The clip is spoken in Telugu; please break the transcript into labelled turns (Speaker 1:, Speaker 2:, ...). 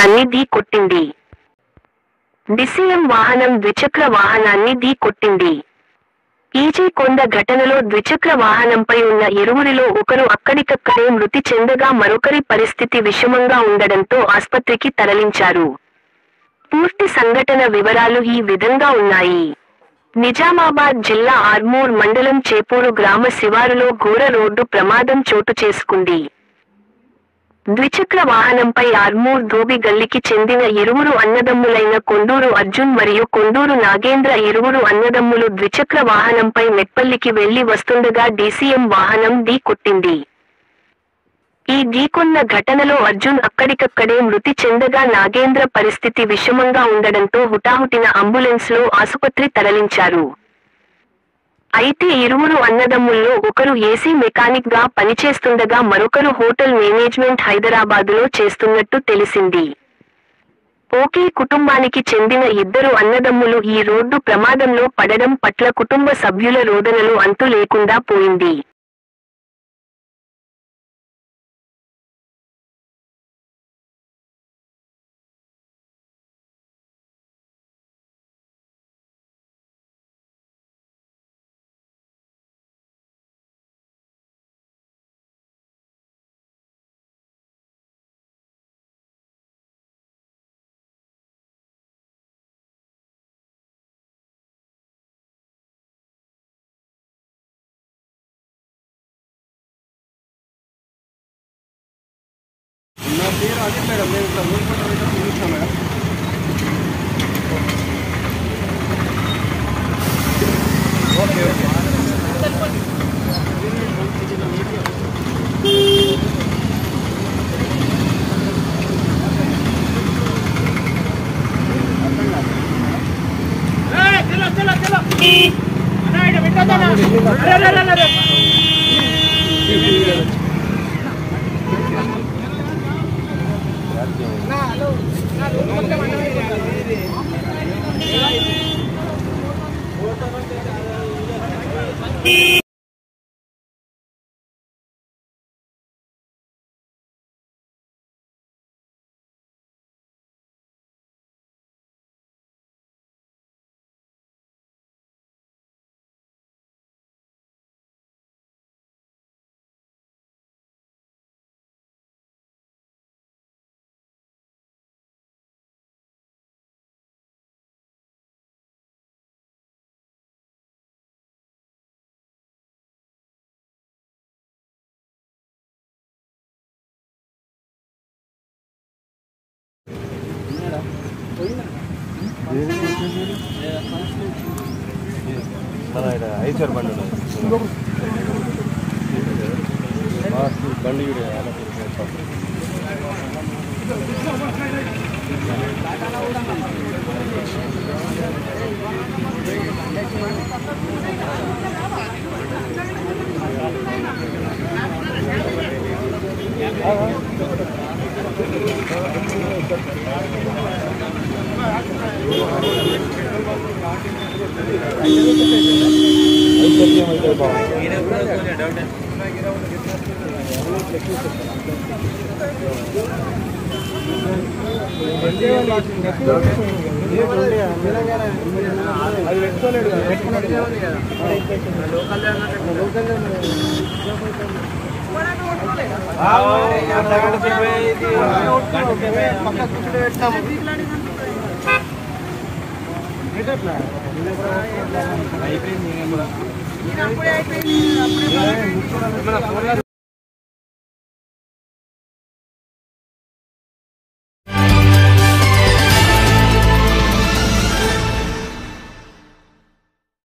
Speaker 1: వాహనాన్ని ఢీ కొట్టింది. డీసీఎం వాహనం ద్విచక్ర వాహనాన్ని ఢీ కొట్టింది. ఈజీకొండ ఘటనలో ద్విచక్ర వాహనంపై ఉన్న ఇరువురిలో ఒకరు అక్కడికక్కడే మృతి చెందగా మరొకరి పరిస్థితి విషమంగా ఉండడంతో ఆస్పత్రికి తరలించారు. పూర్తి సంఘటన వివరాలు ఈ విధంగా ఉన్నాయి. నిజామాబాద్ జిల్లా ఆర్మూర్ మండలం చేపూరు గ్రామ శివారులో ఘోర రోడ్డు ప్రమాదం చోటు చేసుకుంది. ద్విచక్ర వాహనంపై ఆర్మూర్ ధోబి గల్లీకి చెందిన ఇరువురు అన్నదమ్ములైన కొండూరు అర్జున్ మరియు కొండూరు నాగేంద్ర ఇరువురు అన్నదమ్ములు ద్విచక్ర వాహనంపై మెట్పల్లికి వెళ్లి వస్తుండగా డీసీఎం వాహనం ఢీ కొట్టింది. ఈ ఢీకొన్న ఘటనలో అర్జున్ అక్కడికక్కడే మృతి చెందగా నాగేంద్ర పరిస్థితి విషమంగా ఉండడంతో హుటాహుటిన అంబులెన్స్లో ఆసుపత్రి తరలించారు. అయితే ఇరువురు అన్నదమ్ముల్లో ఒకరు ఏసీ మెకానిక్ గా పనిచేస్తుండగా మరొకరు హోటల్ మేనేజ్మెంట్ హైదరాబాదులో చేస్తున్నట్టు తెలిసింది. ఒకే కుటుంబానికి చెందిన ఇద్దరు అన్నదమ్ములు ఈ రోడ్డు ప్రమాదంలో పడడం పట్ల కుటుంబ సభ్యుల రోదనలు అంతు లేకుండా పోయింది.
Speaker 2: నా పేరు అజిత్ మేడం. నేను ఇక్కడ రూల్పట్ల చూపించాను మేడం. ఓకే ఓకే మన ఇక్కడ ఐశ్వర్ బండి బండి అయిపోయింది.